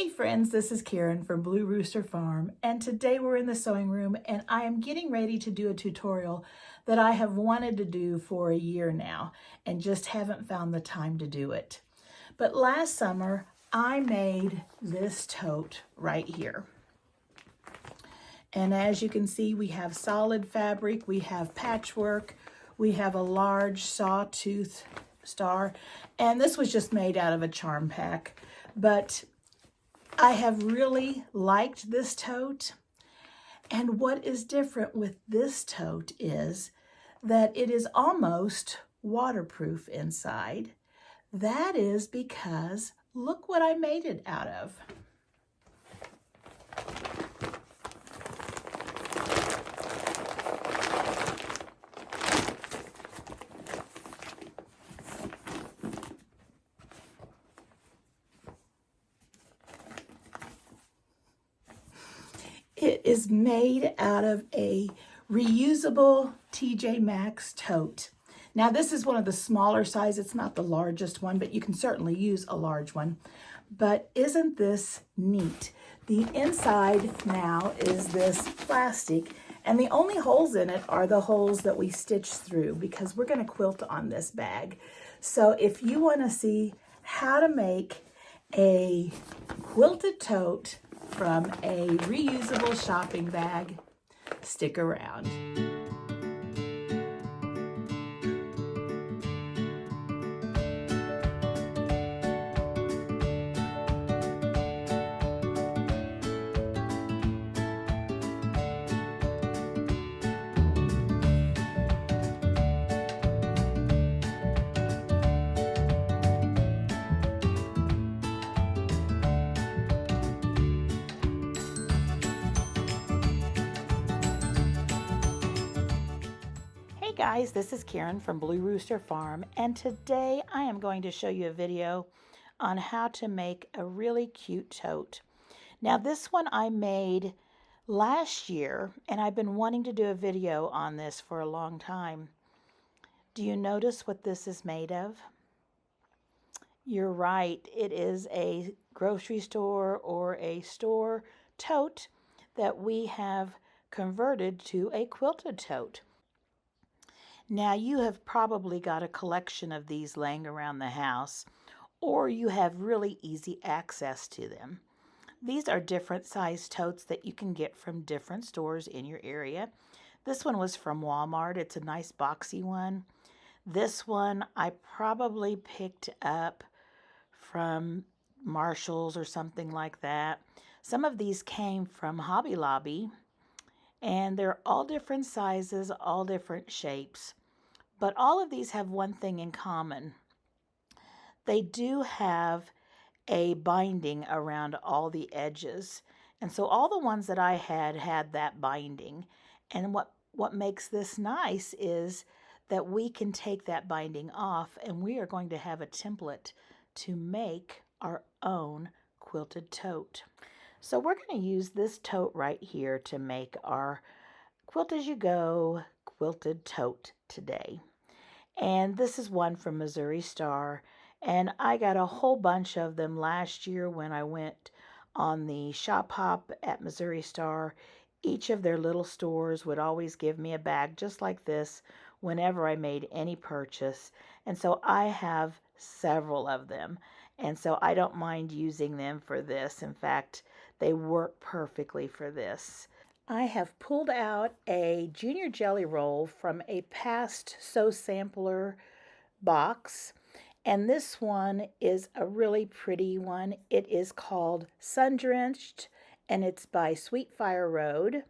Hey friends, this is Karen from Blue Rooster Farm, and today we're in the sewing room and I am getting ready to do a tutorial that I have wanted to do for a year now and just haven't found the time to do it. But last summer I made this tote right here. And as you can see, we have solid fabric, we have patchwork, we have a large sawtooth star, and this was just made out of a charm pack. But I have really liked this tote, and what is different with this tote is that it is almost waterproof inside. That is because look what I made it out of. It is made out of a reusable TJ Maxx tote. Now this is one of the smaller size. It's not the largest one, but you can certainly use a large one. But isn't this neat? The inside now is this plastic, and the only holes in it are the holes that we stitch through because we're going to quilt on this bag. So if you want to see how to make a quilted tote from a reusable shopping bag, stick around. Hey guys, this is Karen from Blue Rooster Farm, and today I am going to show you a video on how to make a really cute tote. Now this one I made last year, and I've been wanting to do a video on this for a long time. Do you notice what this is made of? You're right, it is a grocery store or a store tote that we have converted to a quilted tote. Now you have probably got a collection of these laying around the house, or you have really easy access to them. These are different size totes that you can get from different stores in your area. This one was from Walmart. It's a nice boxy one. This one I probably picked up from Marshall's or something like that. Some of these came from Hobby Lobby, and they're all different sizes, all different shapes. But all of these have one thing in common. They do have a binding around all the edges. And so all the ones that I had that binding. And what makes this nice is that we can take that binding off, and we are going to have a template to make our own quilted tote. So we're going to use this tote right here to make our Quilt-As-You-Go quilted tote today. And this is one from Missouri Star, and I got a whole bunch of them last year when I went on the shop hop at Missouri Star. Each of their little stores would always give me a bag just like this whenever I made any purchase, and so I have several of them, and so I don't mind using them for this. In fact, they work perfectly for this. I have pulled out a junior jelly roll from a past Sew Sampler box, and this one is a really pretty one. It is called Sun Drenched, and it's by Sweet Fire Road.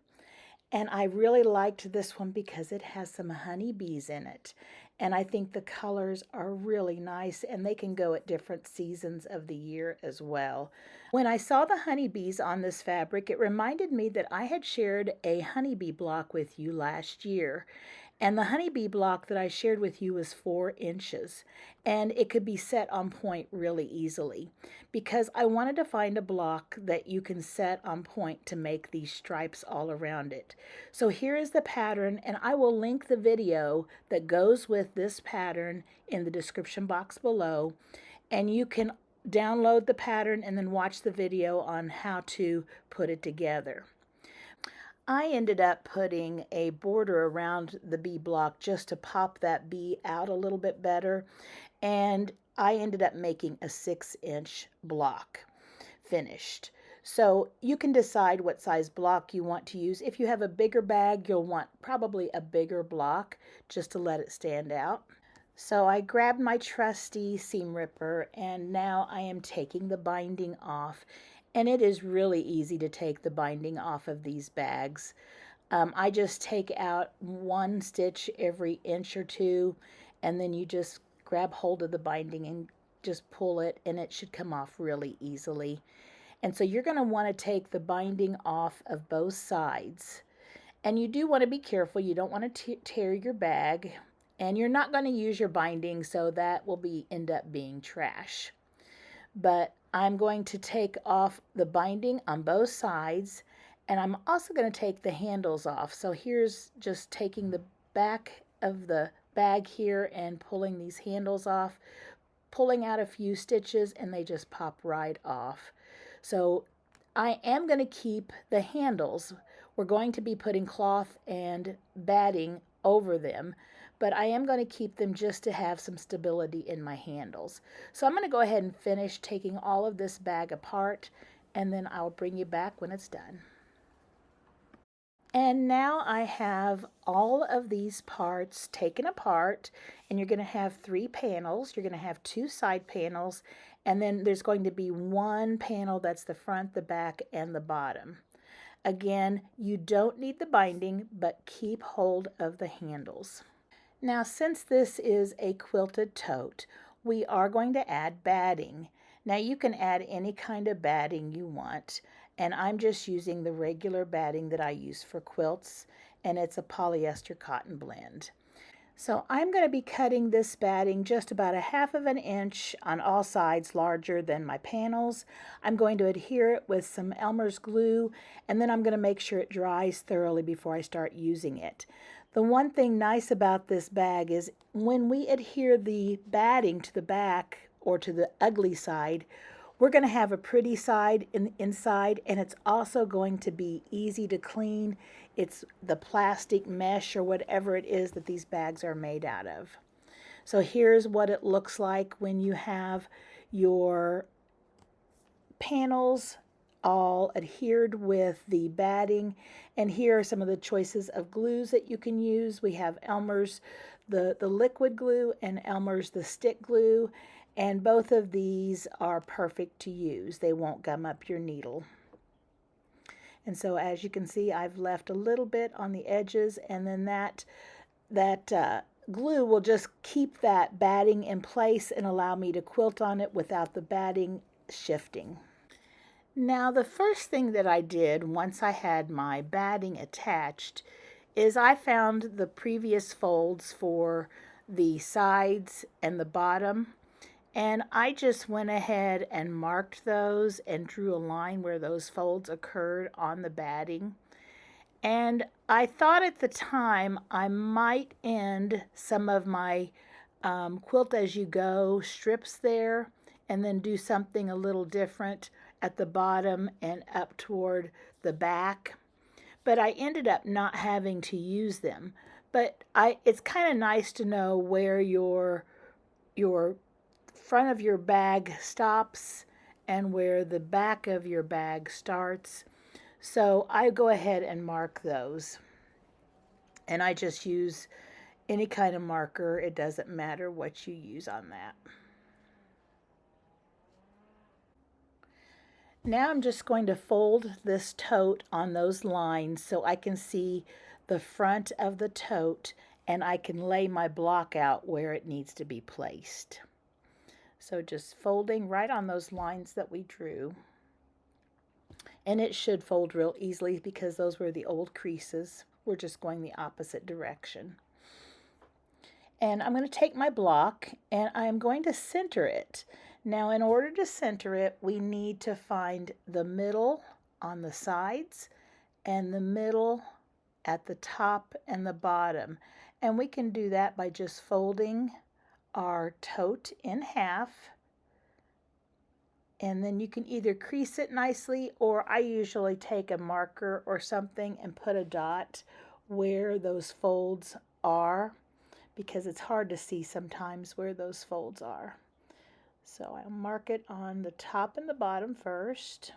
And I really liked this one because it has some honeybees in it. And I think the colors are really nice, and they can go at different seasons of the year as well. When I saw the honeybees on this fabric, it reminded me that I had shared a honeybee block with you last year. And the honeybee block that I shared with you was 4 inches, and it could be set on point really easily because I wanted to find a block that you can set on point to make these stripes all around it. So here is the pattern, and I will link the video that goes with this pattern in the description box below, and you can download the pattern and then watch the video on how to put it together. I ended up putting a border around the bee block just to pop that bee out a little bit better, and I ended up making a 6-inch block finished. So you can decide what size block you want to use. If you have a bigger bag, you'll want probably a bigger block just to let it stand out. So I grabbed my trusty seam ripper, and now I am taking the binding off. And it is really easy to take the binding off of these bags. I just take out 1 stitch every inch or 2, and then you just grab hold of the binding and just pull it, and it should come off really easily. And so you're going to want to take the binding off of both sides. And you do want to be careful. You don't want to tear your bag. And you're not going to use your binding, so that will end up being trash. But I'm going to take off the binding on both sides. And I'm also going to take the handles off. So here's just taking the back of the bag here and pulling these handles off, pulling out a few stitches, and they just pop right off. So I am going to keep the handles. We're going to be putting cloth and batting over them, but I am going to keep them just to have some stability in my handles. So I'm going to go ahead and finish taking all of this bag apart, and then I'll bring you back when it's done. And now I have all of these parts taken apart, and you're going to have 3 panels. You're going to have 2 side panels, and then there's going to be 1 panel that's the front, the back, and the bottom. Again, you don't need the binding, but keep hold of the handles. Now, since this is a quilted tote, we are going to add batting. Now, you can add any kind of batting you want, and I'm just using the regular batting that I use for quilts, and it's a polyester cotton blend. So I'm going to be cutting this batting just about 1/2 inch on all sides, larger than my panels. I'm going to adhere it with some Elmer's glue, and then I'm going to make sure it dries thoroughly before I start using it. The one thing nice about this bag is when we adhere the batting to the back or to the ugly side, we're going to have a pretty side inside, and it's also going to be easy to clean. It's the plastic mesh or whatever it is that these bags are made out of. So here's what it looks like when you have your panels all adhered with the batting. And here are some of the choices of glues that you can use. We have Elmer's the liquid glue and Elmer's the stick glue. And both of these are perfect to use. They won't gum up your needle. And so as you can see, I've left a little bit on the edges, and then that glue will just keep that batting in place and allow me to quilt on it without the batting shifting. Now, the first thing that I did once I had my batting attached is I found the previous folds for the sides and the bottom, and I just went ahead and marked those and drew a line where those folds occurred on the batting. And I thought at the time I might end some of my Quilt-As-You-Go strips there and then do something a little different at the bottom and up toward the back. But I ended up not having to use them. But it's kind of nice to know where your front of your bag stops and where the back of your bag starts. So I go ahead and mark those. And I just use any kind of marker. It doesn't matter what you use on that. Now I'm just going to fold this tote on those lines so I can see the front of the tote, and I can lay my block out where it needs to be placed. So just folding right on those lines that we drew. And it should fold real easily because those were the old creases. We're just going the opposite direction. And I'm going to take my block and I'm going to center it. Now, in order to center it, we need to find the middle on the sides and the middle at the top and the bottom. And we can do that by just folding our tote in half And then you can either crease it nicely, or I usually take a marker or something and put a dot where those folds are, because it's hard to see sometimes where those folds are. So I'll mark it on the top and the bottom first.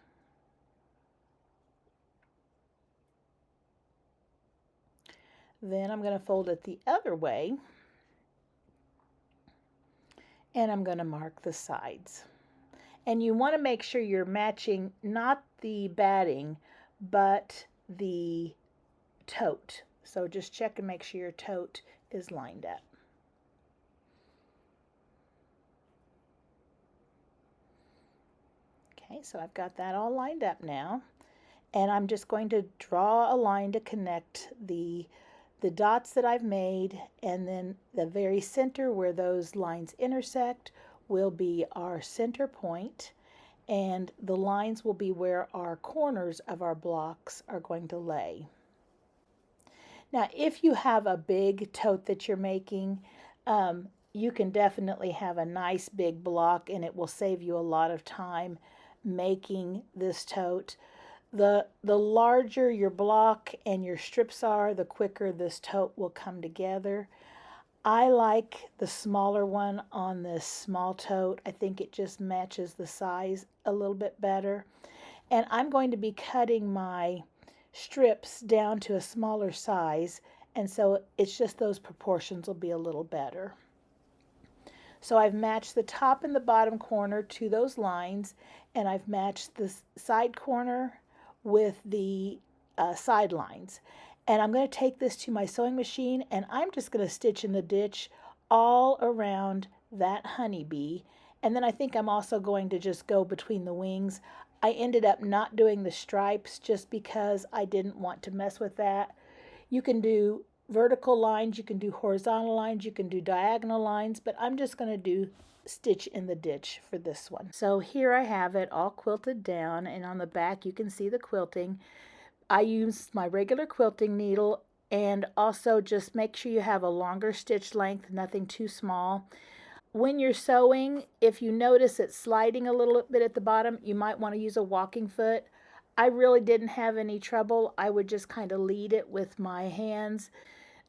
Then I'm going to fold it the other way, and I'm going to mark the sides. And you want to make sure you're matching not the batting, but the tote. So just check and make sure your tote is lined up. Okay, so I've got that all lined up now. And I'm just going to draw a line to connect the dots that I've made, and then the very center where those lines intersect will be our center point, and the lines will be where our corners of our blocks are going to lay. Now, if you have a big tote that you're making, you can definitely have a nice big block, and it will save you a lot of time making this tote. The larger your block and your strips are, the quicker this tote will come together. I like the smaller one on this small tote. I think it just matches the size a little bit better. And I'm going to be cutting my strips down to a smaller size, and so it's just those proportions will be a little better. So I've matched the top and the bottom corner to those lines, and I've matched the side corner with the side lines. And I'm going to take this to my sewing machine, and I'm just going to stitch in the ditch all around that honeybee. And then I think I'm also going to just go between the wings. I ended up not doing the stripes just because I didn't want to mess with that. You can do vertical lines, you can do horizontal lines, you can do diagonal lines, but I'm just going to do stitch in the ditch for this one. So here I have it all quilted down, and on the back you can see the quilting. I used my regular quilting needle, and also just make sure you have a longer stitch length, nothing too small. When you're sewing, if you notice it sliding a little bit at the bottom, you might want to use a walking foot. I really didn't have any trouble. I would just kind of lead it with my hands.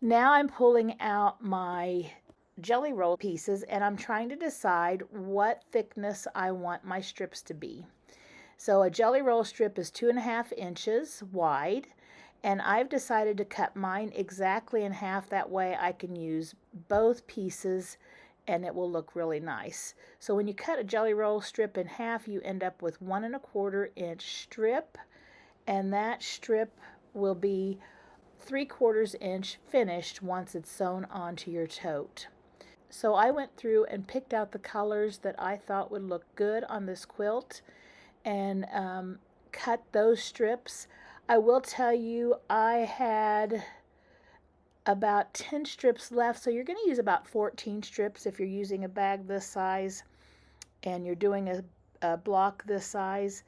Now I'm pulling out my jelly roll pieces, and I'm trying to decide what thickness I want my strips to be. So a jelly roll strip is 2.5 inches wide, and I've decided to cut mine exactly in half. That way I can use both pieces and it will look really nice. So when you cut a jelly roll strip in half, you end up with 1.25 inch strip, and that strip will be 3/4 inch finished once it's sewn onto your tote. So I went through and picked out the colors that I thought would look good on this quilt, and cut those strips. I will tell you, I had about 10 strips left, so you're going to use about 14 strips if you're using a bag this size and you're doing a block this size.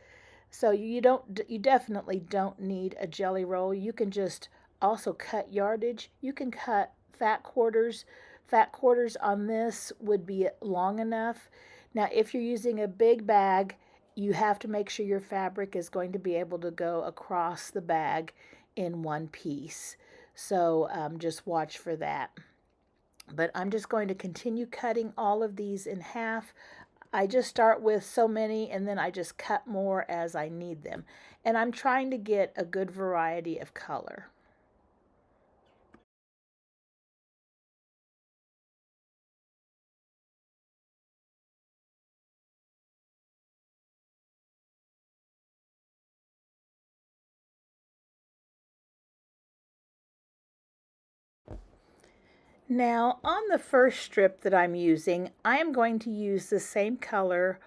So you definitely don't need a jelly roll. You can just also cut yardage. You can cut fat quarters. Fat quarters on this would be long enough. Now, if you're using a big bag, you have to make sure your fabric is going to be able to go across the bag in one piece. So just watch for that. But I'm just going to continue cutting all of these in half. I just start with so many, and then I just cut more as I need them. And I'm trying to get a good variety of color. Now, on the first strip that I'm using, I am going to use the same color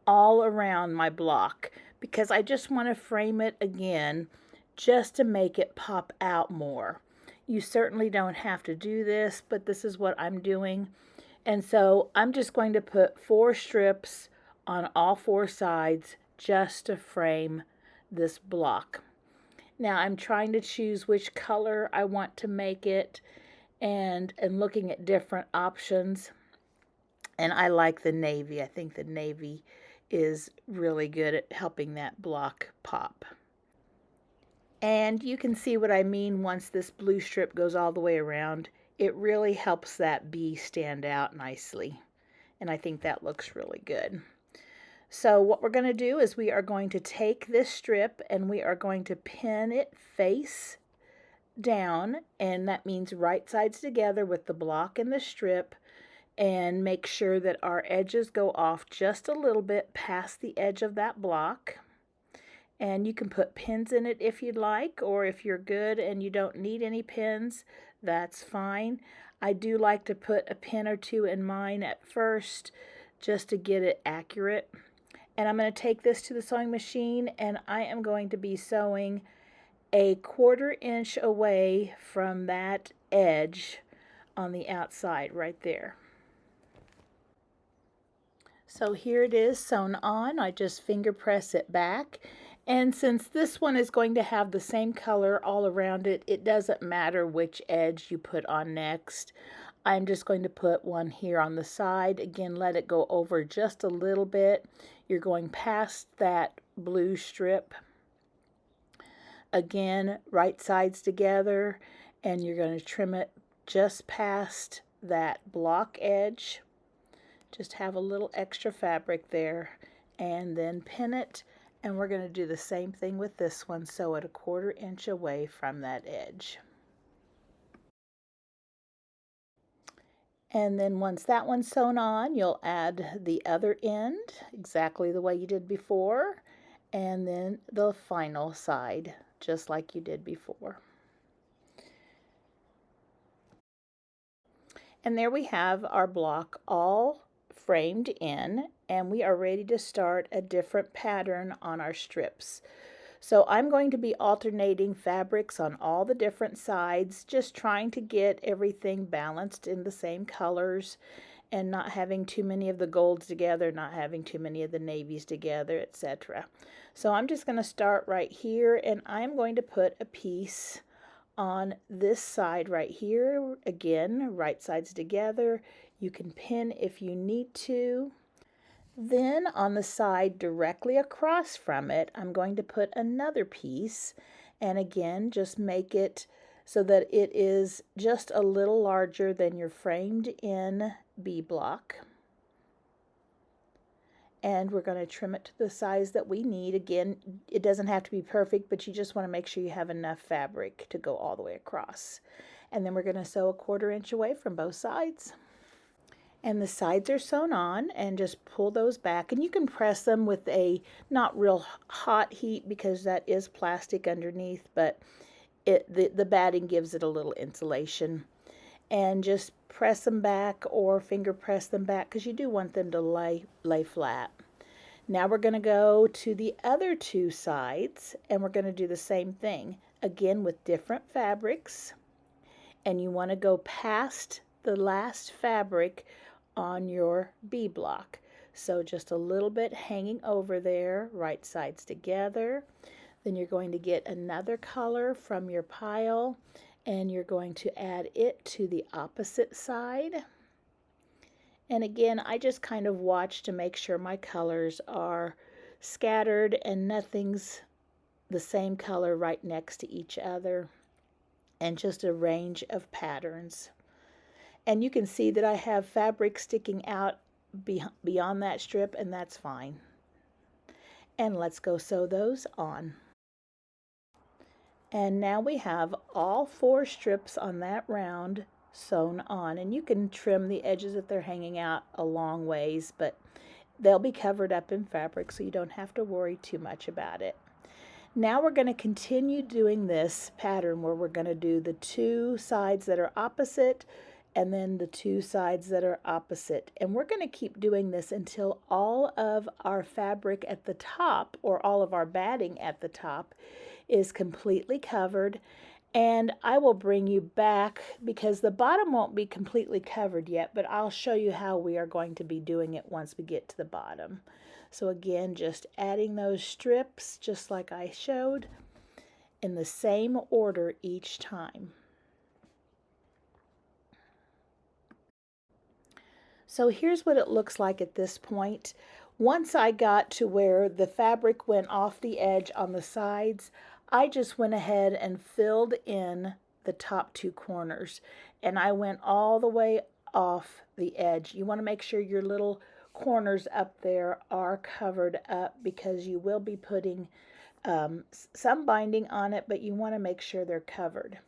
all around my block because I just want to frame it again just to make it pop out more. You certainly don't have to do this, but this is what I'm doing. And so I'm just going to put 4 strips on all 4 sides just to frame this block. Now I'm trying to choose which color I want to make it, and looking at different options. And I like the navy. I think the navy is really good at helping that block pop. And you can see what I mean once this blue strip goes all the way around. It really helps that bee stand out nicely. And I think that looks really good. So what we're going to do is we are going to take this strip and we are going to pin it face down, and that means right sides together with the block and the strip, and make sure that our edges go off just a little bit past the edge of that block. And you can put pins in it if you'd like, or if you're good and you don't need any pins, that's fine. I do like to put a pin or two in mine at first just to get it accurate. And I'm going to take this to the sewing machine, and I am going to be sewing a 1/4 inch away from that edge on the outside right there. So here it is sewn on. I just finger press it back. And since this one is going to have the same color all around it, it doesn't matter which edge you put on next. I'm just going to put one here on the side. Again, let it go over just a little bit. You're going past that blue strip. Again, right sides together, and you're going to trim it just past that block edge. Just have a little extra fabric there, and then pin it. And we're going to do the same thing with this one, sew it a 1/4 inch away from that edge. And then once that one's sewn on, you'll add the other end exactly the way you did before, and then the final side just like you did before. And there we have our block all framed in, and we are ready to start a different pattern on our strips. So I'm going to be alternating fabrics on all the different sides, just trying to get everything balanced in the same colors and not having too many of the golds together, not having too many of the navies together, etc. So I'm just going to start right here, and I'm going to put a piece on this side right here. Again, right sides together. You can pin if you need to. Then on the side directly across from it, I'm going to put another piece, and again just make it so that it is just a little larger than your framed in bee block. And we're going to trim it to the size that we need. Again, it doesn't have to be perfect, but you just want to make sure you have enough fabric to go all the way across. And then we're going to sew a 1/4 inch away from both sides. And the sides are sewn on, and just pull those back, and you can press them with a not real hot heat because that is plastic underneath, but the batting gives it a little insulation. And just press them back or finger press them back because you do want them to lay flat. Now we're going to go to the other two sides, and we're going to do the same thing again with different fabrics, and you want to go past the last fabric on your bee block. So just a little bit hanging over there, right sides together. Then you're going to get another color from your pile, and you're going to add it to the opposite side. And again, I just kind of watch to make sure my colors are scattered and nothing's the same color right next to each other, and just a range of patterns. And you can see that I have fabric sticking out beyond that strip, and that's fine. And let's go sew those on. And now we have all 4 strips on that round sewn on, and you can trim the edges if they're hanging out a long ways, but they'll be covered up in fabric, so you don't have to worry too much about it. Now we're going to continue doing this pattern where we're going to do the 2 sides that are opposite and then the 2 sides that are opposite. And we're going to keep doing this until all of our fabric at the top, or all of our batting at the top, is completely covered. And I will bring you back because the bottom won't be completely covered yet, but I'll show you how we are going to be doing it once we get to the bottom. So again, just adding those strips just like I showed in the same order each time. So here's what it looks like at this point. Once I got to where the fabric went off the edge on the sides, I just went ahead and filled in the top two corners, and I went all the way off the edge. You want to make sure your little corners up there are covered up because you will be putting some binding on it, but you want to make sure they're covered.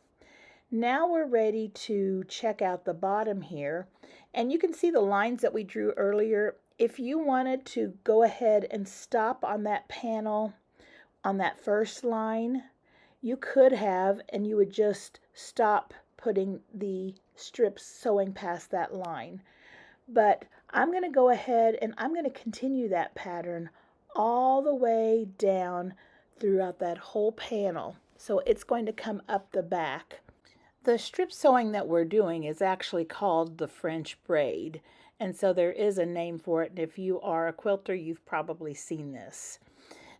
Now we're ready to check out the bottom here, and you can see the lines that we drew earlier. If you wanted to go ahead and stop on that panel on that first line, you could have, and you would just stop putting the strips sewing past that line. But I'm going to go ahead and I'm going to continue that pattern all the way down throughout that whole panel. So it's going to come up the back. The strip sewing that we're doing is actually called the French braid, and so there is a name for it, and if you are a quilter, you've probably seen this.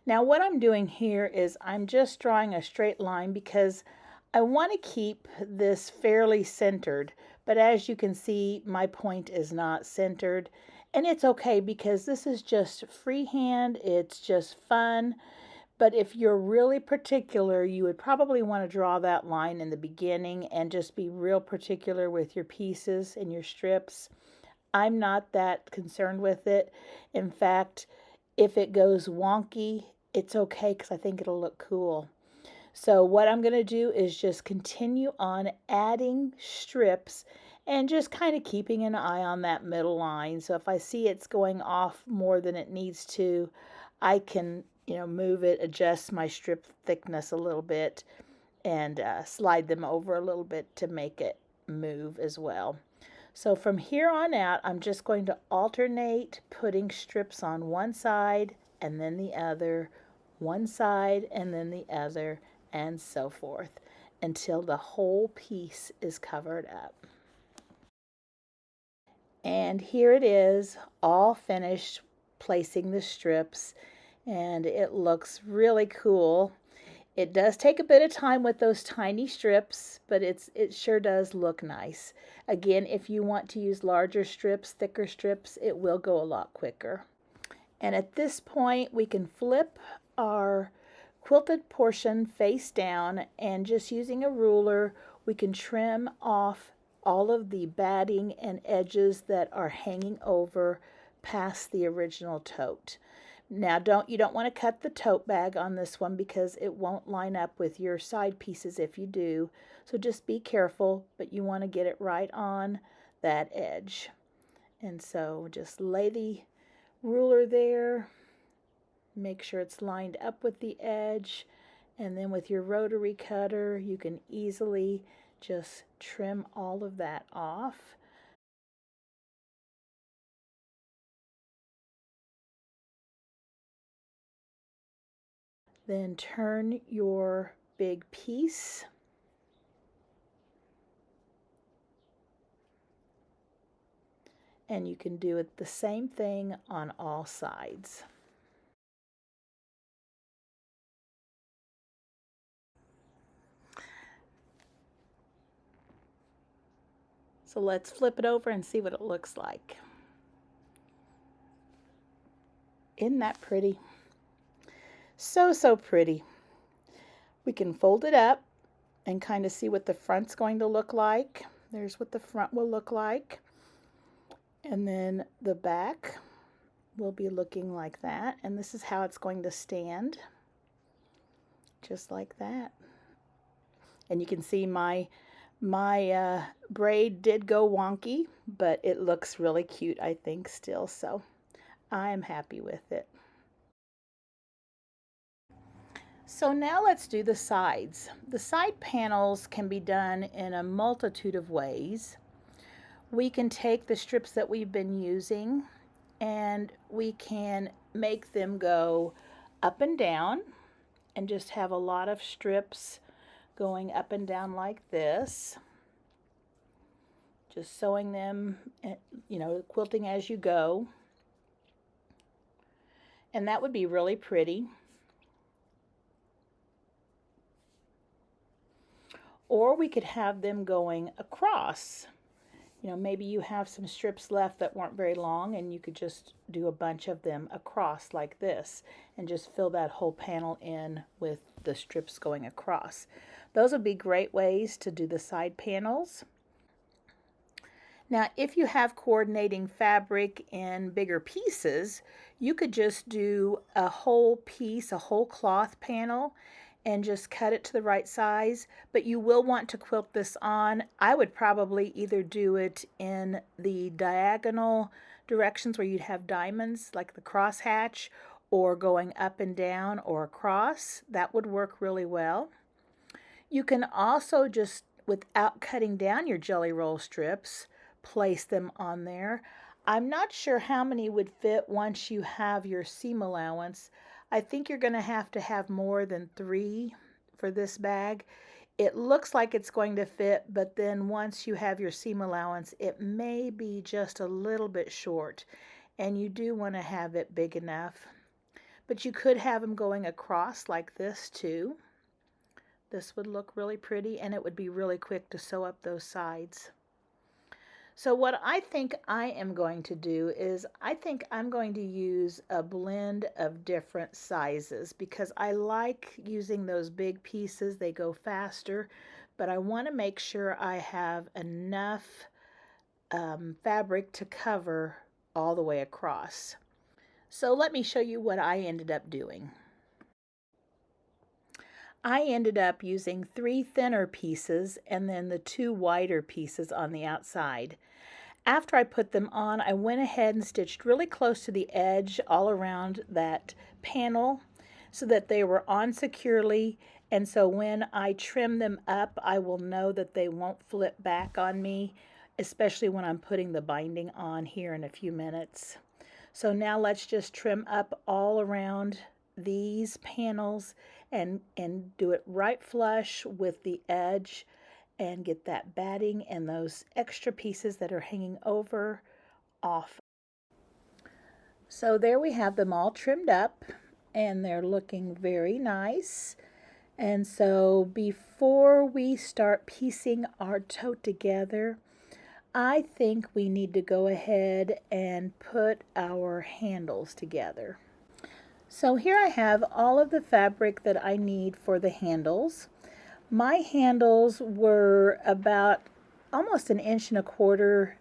Now what I'm doing here is I'm just drawing a straight line because I want to keep this fairly centered, but as you can see, my point is not centered, and it's okay because this is just freehand, it's just fun. But if you're really particular, you would probably want to draw that line in the beginning and just be real particular with your pieces and your strips. I'm not that concerned with it. In fact, if it goes wonky, it's okay because I think it'll look cool. So what I'm going to do is just continue on adding strips and just kind of keeping an eye on that middle line. So if I see it's going off more than it needs to, I can move it, adjust my strip thickness a little bit, and slide them over a little bit to make it move as well. So from here on out, I'm just going to alternate putting strips on one side and then the other, one side and then the other, and so forth, until the whole piece is covered up. And here it is, all finished placing the strips, and it looks really cool. It does take a bit of time with those tiny strips, but it sure does look nice. Again, if you want to use larger strips, thicker strips, it will go a lot quicker. And at this point, we can flip our quilted portion face down, and just using a ruler, we can trim off all of the batting and edges that are hanging over past the original tote. Now you don't want to cut the tote bag on this one because it won't line up with your side pieces if you do. So just be careful, but you want to get it right on that edge. And so just lay the ruler there, make sure it's lined up with the edge, and then with your rotary cutter you can easily just trim all of that off. Then turn your big piece, and you can do it the same thing on all sides. So let's flip it over and see what it looks like. Isn't that pretty? So pretty. We can fold it up and kind of see what the front's going to look like. There's what the front will look like. And then the back will be looking like that. And this is how it's going to stand. Just like that. And you can see my braid did go wonky, but it looks really cute, I think, still. So I'm happy with it. So now let's do the sides. The side panels can be done in a multitude of ways. We can take the strips that we've been using and we can make them go up and down and just have a lot of strips going up and down like this. Just sewing them, quilting as you go. And that would be really pretty. Or we could have them going across. maybe you have some strips left that weren't very long, and you could just do a bunch of them across like this and just fill that whole panel in with the strips going across. Those would be great ways to do the side panels. Now, if you have coordinating fabric in bigger pieces, you could just do a whole piece, a whole cloth panel, and just cut it to the right size. But you will want to quilt this on. I would probably either do it in the diagonal directions where you'd have diamonds, like the crosshatch, or going up and down or across. That would work really well. You can also just, without cutting down your jelly roll strips, place them on there. I'm not sure how many would fit once you have your seam allowance. I think you're going to have more than 3 for this bag. It looks like it's going to fit, but then once you have your seam allowance, it may be just a little bit short, and you do want to have it big enough. But you could have them going across like this too. This would look really pretty, and it would be really quick to sew up those sides. So what I think I am going to do is I think I'm going to use a blend of different sizes because I like using those big pieces. They go faster, but I want to make sure I have enough fabric to cover all the way across. So let me show you what I ended up doing. I ended up using 3 thinner pieces and then the 2 wider pieces on the outside. After I put them on, I went ahead and stitched really close to the edge all around that panel so that they were on securely, and so when I trim them up, I will know that they won't flip back on me, especially when I'm putting the binding on here in a few minutes. So now let's just trim up all around these panels and do it right flush with the edge and get that batting and those extra pieces that are hanging over off. So there we have them all trimmed up, and they're looking very nice. And so before we start piecing our tote together, I think we need to go ahead and put our handles together. So here I have all of the fabric that I need for the handles. My handles were about almost 1.25 inches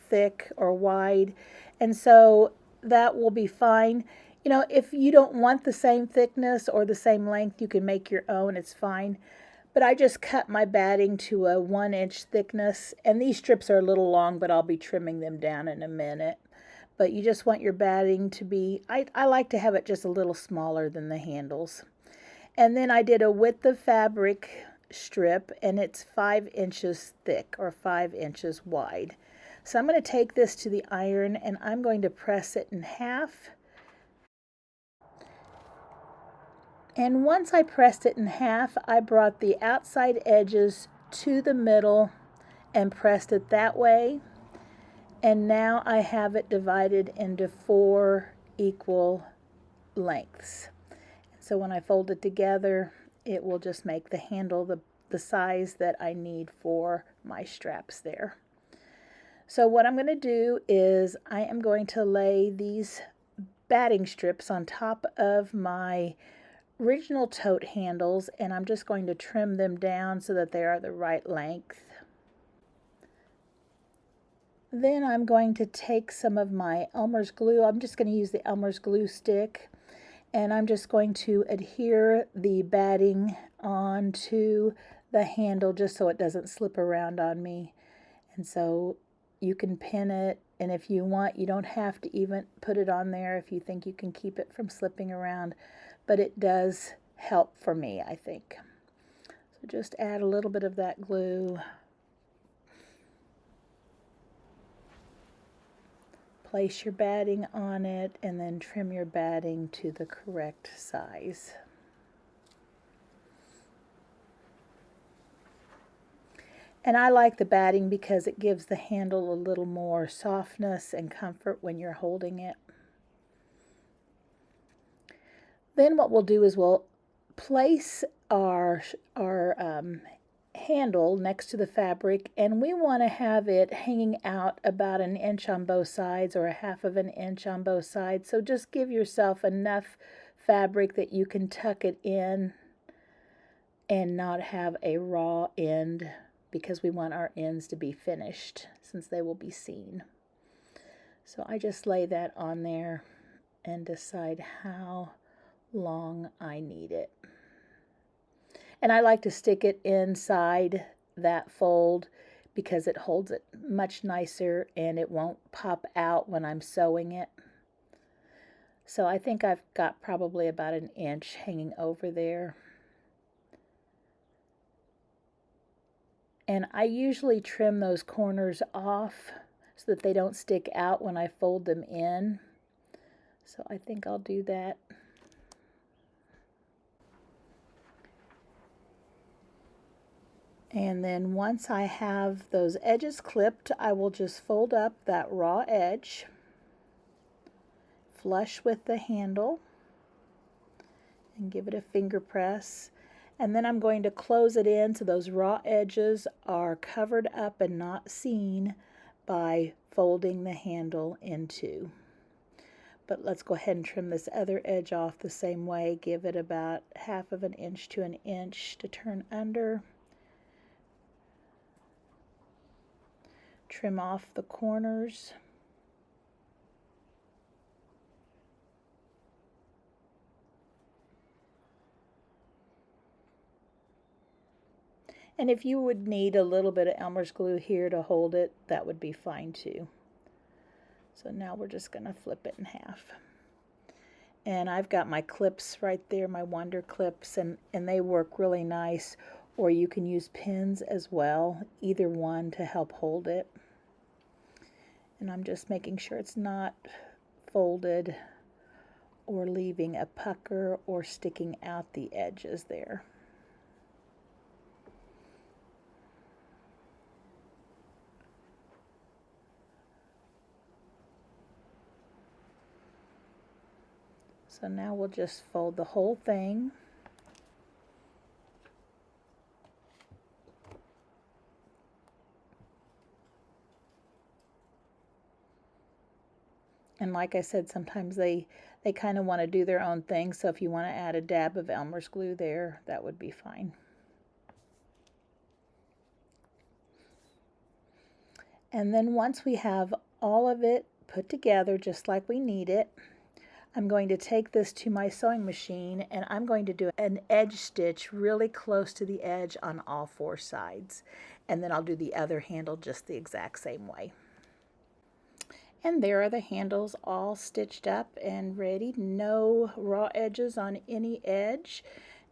thick or wide, and so that will be fine. If you don't want the same thickness or the same length, you can make your own, it's fine. But I just cut my batting to a 1-inch thickness, and these strips are a little long, but I'll be trimming them down in a minute. But you just want your batting to be, I like to have it just a little smaller than the handles. And then I did a width of fabric strip, and it's 5 inches thick or 5 inches wide. So I'm going to take this to the iron and I'm going to press it in half. And once I pressed it in half, I brought the outside edges to the middle and pressed it that way. And now I have it divided into 4 equal lengths. So when I fold it together, it will just make the handle the size that I need for my straps there. So what I'm going to do is I am going to lay these batting strips on top of my original tote handles, and I'm just going to trim them down so that they are the right length. Then I'm going to take some of my Elmer's glue. I'm just going to use the Elmer's glue stick, and I'm just going to adhere the batting onto the handle just so it doesn't slip around on me. And so you can pin it, and if you want, you don't have to even put it on there if you think you can keep it from slipping around, but it does help for me, I think. So just add a little bit of that glue. Place your batting on it and then trim your batting to the correct size. And I like the batting because it gives the handle a little more softness and comfort when you're holding it. Then what we'll do is we'll place our handle next to the fabric, and we want to have it hanging out about an inch on both sides or a half of an inch on both sides. So just give yourself enough fabric that you can tuck it in and not have a raw end, because we want our ends to be finished since they will be seen. So I just lay that on there and decide how long I need it. And I like to stick it inside that fold because it holds it much nicer and it won't pop out when I'm sewing it. So I think I've got probably about an inch hanging over there. And I usually trim those corners off so that they don't stick out when I fold them in. So I think I'll do that. And then once I have those edges clipped, I will just fold up that raw edge flush with the handle and give it a finger press. And then I'm going to close it in so those raw edges are covered up and not seen by folding the handle in two. But let's go ahead and trim this other edge off the same way. Give it about half of an inch to an inch to turn under. Trim off the corners. And if you would need a little bit of Elmer's glue here to hold it, that would be fine too. So now we're just going to flip it in half. And I've got my clips right there, my Wonder clips, and they work really nice. Or you can use pins as well, either one to help hold it. And I'm just making sure it's not folded or leaving a pucker or sticking out the edges there. So now we'll just fold the whole thing. And like I said, sometimes they kind of want to do their own thing. So if you want to add a dab of Elmer's glue there, that would be fine. And then once we have all of it put together just like we need it, I'm going to take this to my sewing machine and I'm going to do an edge stitch really close to the edge on all four sides. And then I'll do the other handle just the exact same way. And there are the handles all stitched up and ready. No raw edges on any edge.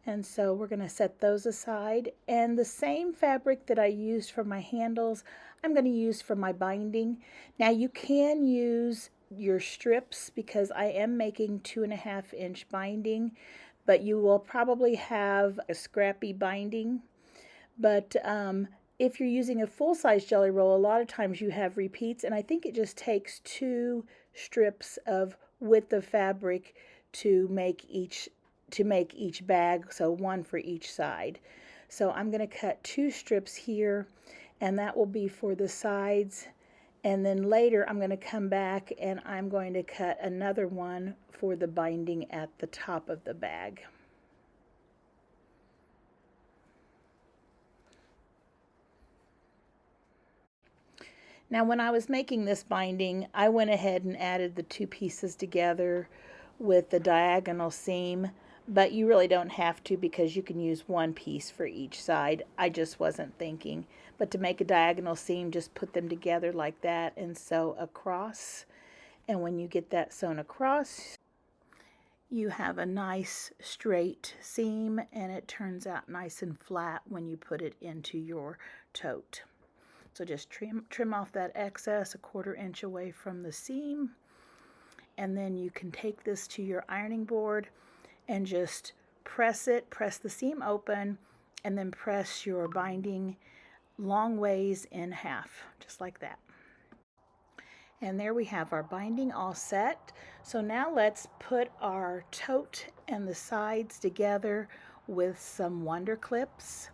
And so we're going to set those aside. And the same fabric that I used for my handles, I'm going to use for my binding. Now you can use your strips because I am making 2.5 inch binding, but you will probably have a scrappy binding. But if you're using a full-size jelly roll, a lot of times you have repeats, and I think it just takes 2 strips of width of fabric to make each bag, so 1 for each side. So I'm going to cut 2 strips here, and that will be for the sides. And then later I'm going to come back and I'm going to cut another one for the binding at the top of the bag. Now when I was making this binding, I went ahead and added the 2 pieces together with the diagonal seam, but you really don't have to because you can use 1 piece for each side. I just wasn't thinking. But to make a diagonal seam, just put them together like that and sew across. And when you get that sewn across, you have a nice straight seam and it turns out nice and flat when you put it into your tote. So just trim off that excess 1/4 inch away from the seam, and then you can take this to your ironing board and just press the seam open, and then press your binding long ways in half, just like that. And there we have our binding all set. So now let's put our tote and the sides together with some Wonder clips.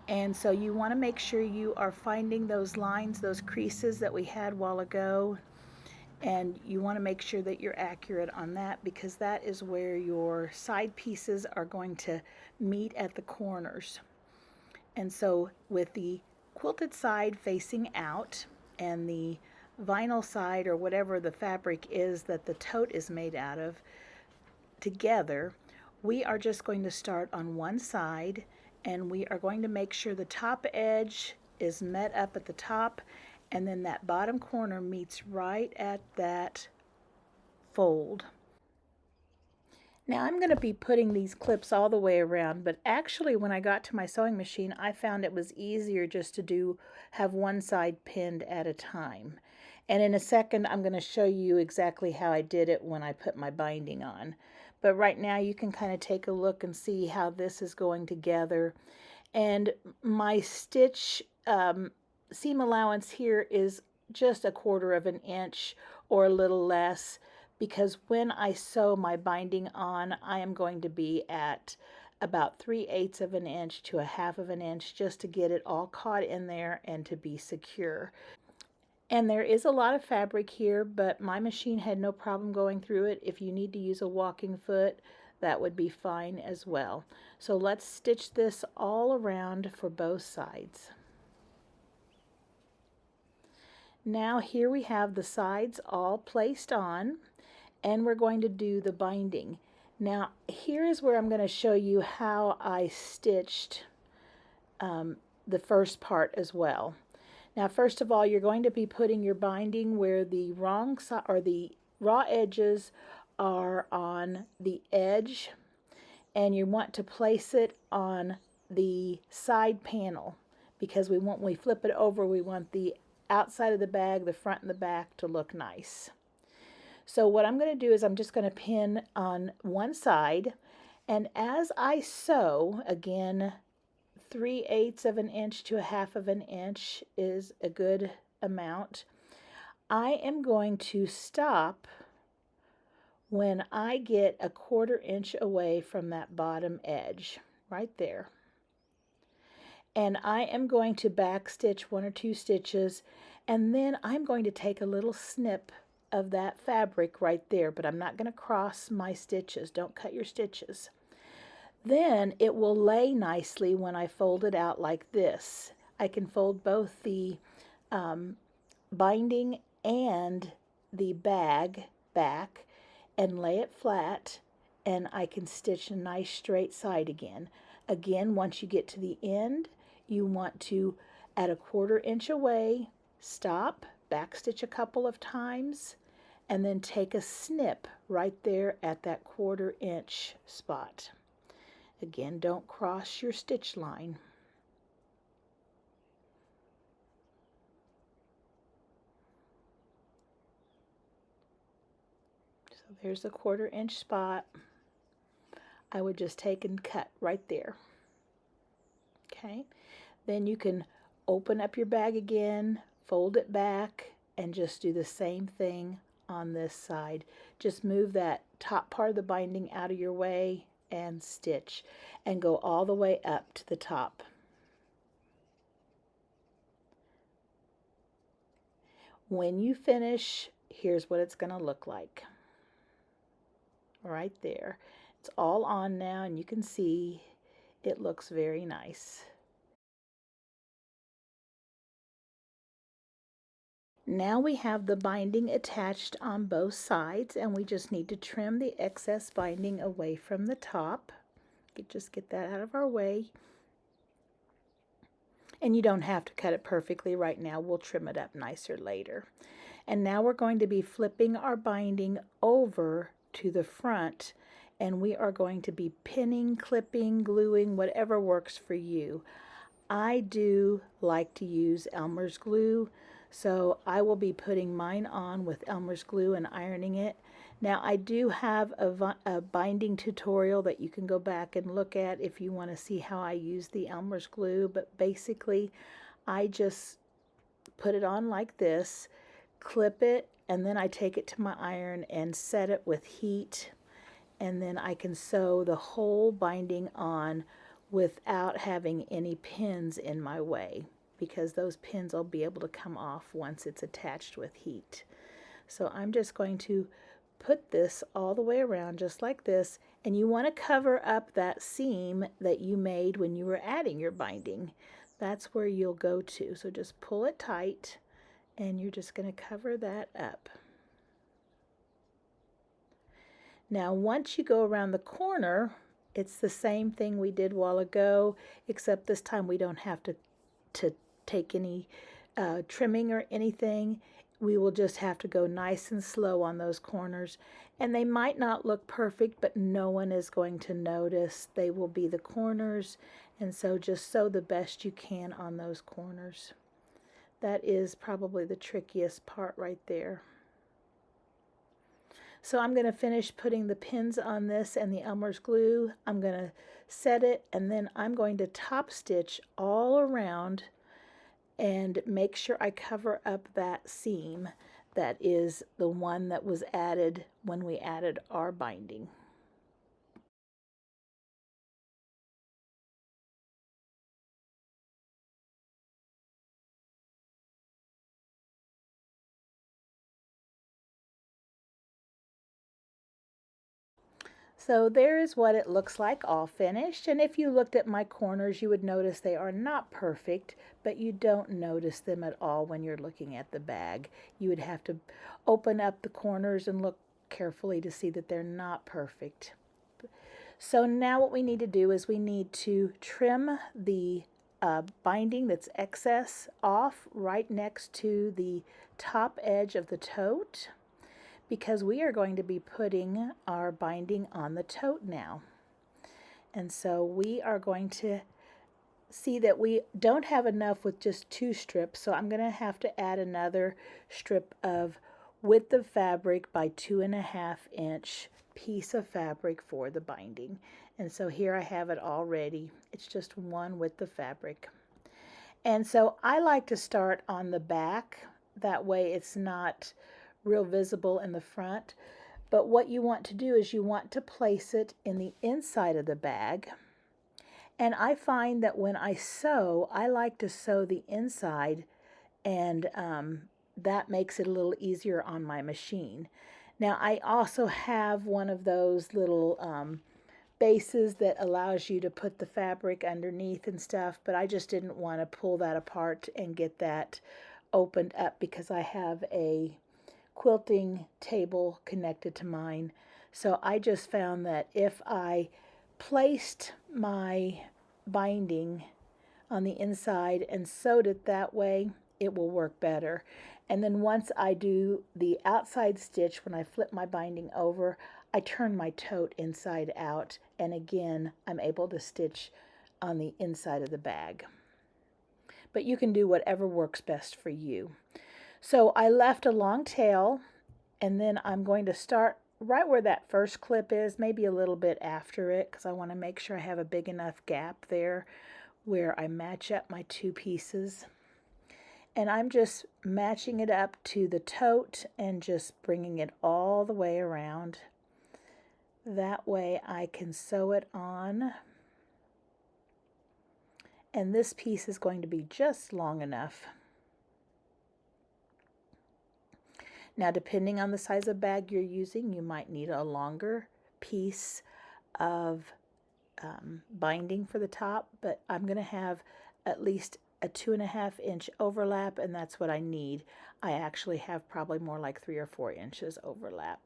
And so you want to make sure you are finding those lines, those creases that we had a while ago, and you want to make sure that you're accurate on that, because that is where your side pieces are going to meet at the corners. And so with the quilted side facing out and the vinyl side, or whatever the fabric is that the tote is made out of, together, we are just going to start on one side, and we are going to make sure the top edge is met up at the top, and then that bottom corner meets right at that fold. Now I'm going to be putting these clips all the way around, but actually when I got to my sewing machine, I found it was easier just to have one side pinned at a time. And in a second, I'm going to show you exactly how I did it when I put my binding on. But right now you can kind of take a look and see how this is going together. And my stitch seam allowance here is just 1/4 of an inch or a little less, because when I sew my binding on, I am going to be at about 3/8 of an inch to 1/2 of an inch, just to get it all caught in there and to be secure. And there is a lot of fabric here, but my machine had no problem going through it. If you need to use a walking foot, that would be fine as well. So let's stitch this all around for both sides. Now here we have the sides all placed on, and we're going to do the binding. Now here is where I'm going to show you how I stitched the first part as well. Now first of all, you're going to be putting your binding where the wrong side, or the raw edges are on the edge, and you want to place it on the side panel, because when we flip it over, we want the outside of the bag, the front and the back, to look nice. So what I'm going to do is I'm just going to pin on one side, and as I sew, again, 3/8 of an inch to 1/2 of an inch is a good amount. I am going to stop when I get 1/4 inch away from that bottom edge, right there. And I am going to back stitch 1 or 2 stitches, and then I'm going to take a little snip of that fabric right there, but I'm not going to cross my stitches. Don't cut your stitches. Then it will lay nicely when I fold it out like this. I can fold both the binding and the bag back and lay it flat, and I can stitch a nice straight side again. Again, once you get to the end, you want to, at 1/4 inch away, stop, back stitch a couple of times, and then take a snip right there at that 1/4 inch spot. Again, don't cross your stitch line. So there's the 1/4 inch spot. I would just take and cut right there. Okay, then you can open up your bag again, fold it back, and just do the same thing on this side. Just move that top part of the binding out of your way and stitch, and go all the way up to the top. When you finish, here's what it's going to look like. Right there. It's all on now, and you can see it looks very nice. Now we have the binding attached on both sides, and we just need to trim the excess binding away from the top. Just get that out of our way. And you don't have to cut it perfectly right now. We'll trim it up nicer later. And now we're going to be flipping our binding over to the front, and we are going to be pinning, clipping, gluing, whatever works for you. I do like to use Elmer's glue, so I will be putting mine on with Elmer's glue and ironing it. Now I do have a binding tutorial that you can go back and look at if you want to see how I use the Elmer's glue, but basically I just put it on like this, clip it, and then I take it to my iron and set it with heat, and then I can sew the whole binding on without having any pins in my way, because those pins will be able to come off once it's attached with heat. So I'm just going to put this all the way around just like this, and you want to cover up that seam that you made when you were adding your binding. That's where you'll go to. So just pull it tight, and you're just going to cover that up. Now once you go around the corner, it's the same thing we did a while ago, except this time we don't have to take any trimming or anything. We will just have to go nice and slow on those corners. And they might not look perfect, but no one is going to notice. They will be the corners, and so just sew the best you can on those corners. That is probably the trickiest part right there. So I'm going to finish putting the pins on this and the Elmer's glue. I'm going to set it, and then I'm going to top stitch all around and make sure I cover up that seam that is the one that was added when we added our binding. So there is what it looks like all finished, and if you looked at my corners you would notice they are not perfect, but you don't notice them at all when you're looking at the bag. You would have to open up the corners and look carefully to see that they're not perfect. So now what we need to do is we need to trim the binding that's excess off right next to the top edge of the tote, because we are going to be putting our binding on the tote now. And so we are going to see that we don't have enough with just 2 strips, so I'm going to have to add another strip of width of fabric by 2.5 inch piece of fabric for the binding. And so here I have it all ready. It's just one width of fabric. And so I like to start on the back, that way it's not real visible in the front. But what you want to do is you want to place it in the inside of the bag. And I find that when I sew, I like to sew the inside, and that makes it a little easier on my machine. Now I also have one of those little bases that allows you to put the fabric underneath and stuff, but I just didn't want to pull that apart and get that opened up because I have a quilting table connected to mine. So I just found that if I placed my binding on the inside and sewed it that way, it will work better. And then once I do the outside stitch, when I flip my binding over, I turn my tote inside out, and again I'm able to stitch on the inside of the bag. But you can do whatever works best for you. So I left a long tail, and then I'm going to start right where that first clip is, maybe a little bit after it, because I want to make sure I have a big enough gap there where I match up my 2 pieces. And I'm just matching it up to the tote and just bringing it all the way around. That way I can sew it on. And this piece is going to be just long enough. Now, depending on the size of bag you're using, you might need a longer piece of binding for the top, but I'm going to have at least a 2.5 inch overlap, and that's what I need. I actually have probably more like 3 or 4 inches overlap.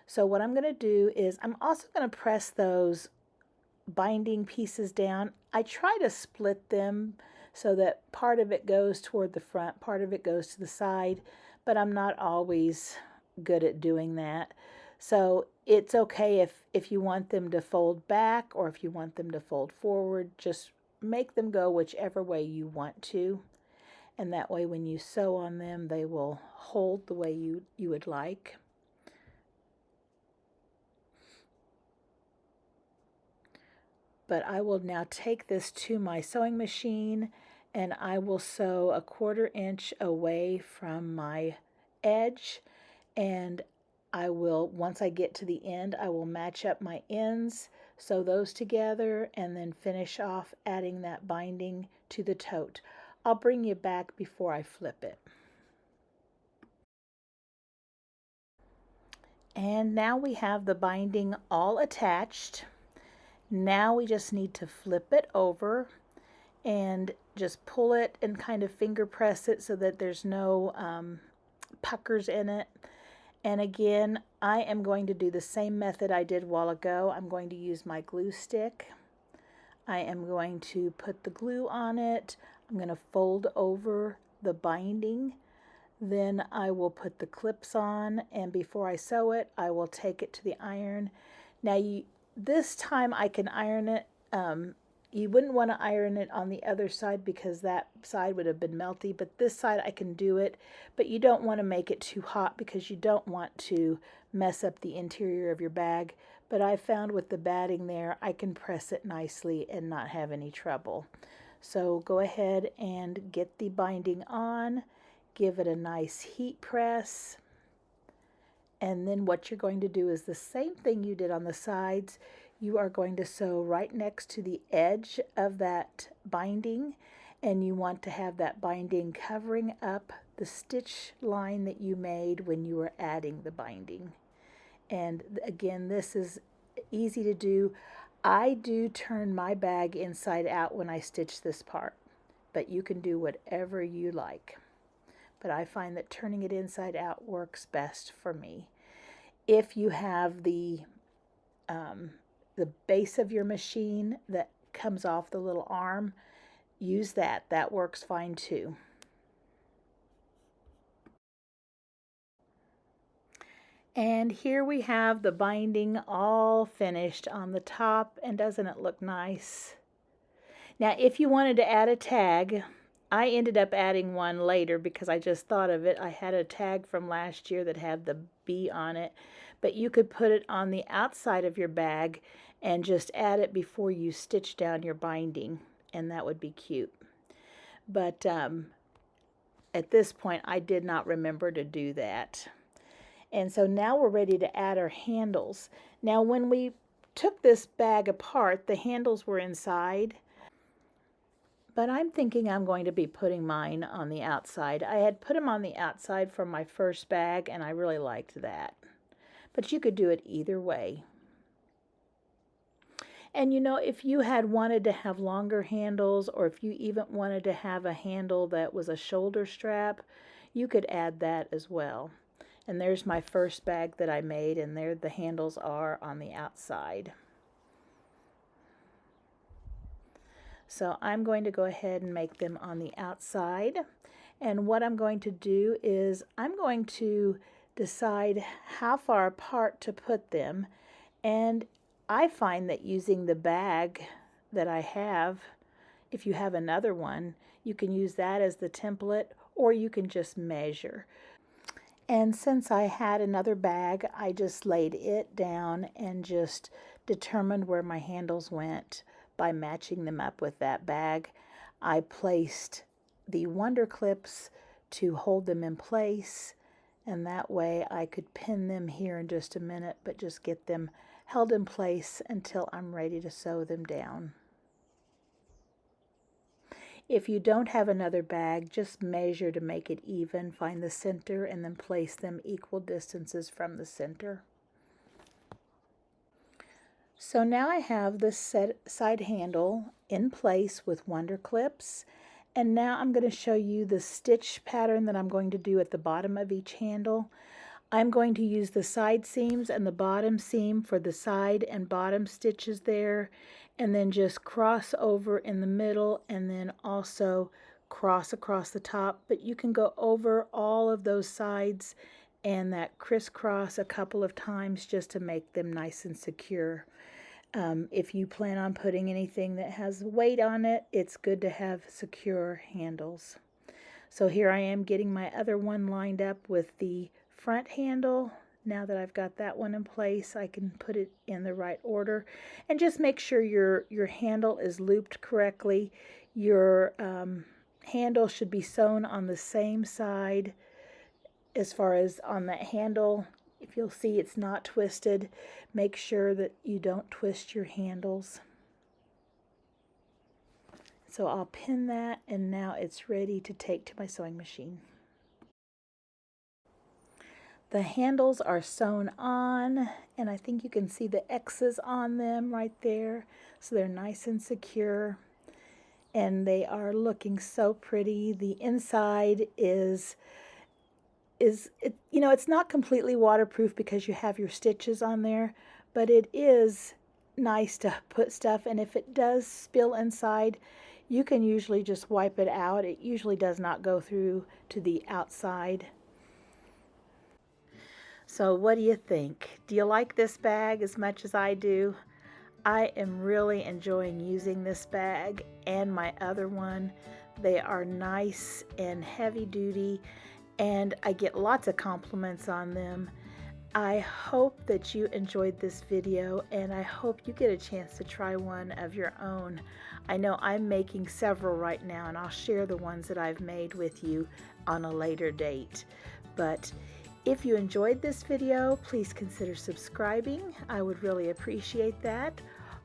So what I'm going to do is I'm also going to press those binding pieces down. I try to split them so that part of it goes toward the front, part of it goes to the side, but I'm not always good at doing that. So it's okay if you want them to fold back or if you want them to fold forward, just make them go whichever way you want to. And that way when you sew on them, they will hold the way you would like. But I will now take this to my sewing machine, and I will sew a 1/4 inch away from my edge, and I will, once I get to the end, I will match up my ends sew those together, and then finish off adding that binding to the tote. I'll bring you back before I flip it. And now we have the binding all attached. Now we just need to flip it over and just pull it and kind of finger press it so that there's no puckers in it. And again, I am going to do the same method I did a while ago. I'm going to use my glue stick. I am going to put the glue on it. I'm going to fold over the binding. Then I will put the clips on, and before I sew it, I will take it to the iron. Now, this time I can iron it. You wouldn't want to iron it on the other side because that side would have been melty, but this side I can do it. But you don't want to make it too hot because you don't want to mess up the interior of your bag. But I found with the batting there, I can press it nicely and not have any trouble. So go ahead and get the binding on. Give it a nice heat press, and then what you're going to do is the same thing you did on the sides. You are going to sew right next to the edge of that binding, and you want to have that binding covering up the stitch line that you made when you were adding the binding. And again, this is easy to do. I do turn my bag inside out when I stitch this part, but you can do whatever you like. But I find that turning it inside out works best for me. If you have the base of your machine that comes off the little arm, use that. That works fine too. And here we have the binding all finished on the top, and doesn't it look nice? Now, if you wanted to add a tag, I ended up adding one later because I just thought of it. I had a tag from last year that had the B on it, but you could put it on the outside of your bag and just add it before you stitch down your binding, and that would be cute. But at this point, I did not remember to do that. And so now we're ready to add our handles. Now, when we took this bag apart, the handles were inside. But I'm thinking I'm going to be putting mine on the outside. I had put them on the outside from my first bag, and I really liked that. But you could do it either way. And you know, if you had wanted to have longer handles, or if you even wanted to have a handle that was a shoulder strap, you could add that as well. And there's my first bag that I made, and there the handles are on the outside. So I'm going to go ahead and make them on the outside. And what I'm going to do is I'm going to decide how far apart to put them. And I find that using the bag that I have, if you have another one, you can use that as the template, or you can just measure. And since I had another bag, I just laid it down and just determined where my handles went by matching them up with that bag. I placed the wonder clips to hold them in place, and that way I could pin them here in just a minute, but just get them held in place until I'm ready to sew them down. If you don't have another bag, just measure to make it even. Find the center and then place them equal distances from the center. So now I have this side handle in place with wonder clips. And now I'm going to show you the stitch pattern that I'm going to do at the bottom of each handle. I'm going to use the side seams and the bottom seam for the side and bottom stitches there, and then just cross over in the middle and then also cross across the top. But you can go over all of those sides and that crisscross a couple of times just to make them nice and secure. If you plan on putting anything that has weight on it, it's good to have secure handles. So here I am getting my other one lined up with the front handle. Now that I've got that one in place, I can put it in the right order, and just make sure your handle is looped correctly. Your handle should be sewn on the same side as far as on that handle If you'll see it's not twisted, make sure that you don't twist your handles. So I'll pin that, and now it's ready to take to my sewing machine. The handles are sewn on, and I think you can see the X's on them right there. So they're nice and secure, and they are looking so pretty. The inside is it's not completely waterproof because you have your stitches on there, but it is nice to put stuff, and if it does spill inside, you can usually just wipe it out. It usually does not go through to the outside. So what do you think? Do you like this bag as much as I do? I am really enjoying using this bag and my other one. They are nice and heavy duty, and I get lots of compliments on them. I hope that you enjoyed this video, and I hope you get a chance to try one of your own. I know I'm making several right now, and I'll share the ones that I've made with you on a later date. But if you enjoyed this video, please consider subscribing. I would really appreciate that.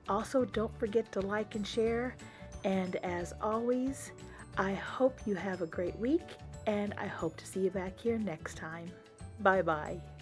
Also, don't forget to like and share. And as always, I hope you have a great week, and I hope to see you back here next time. Bye-bye.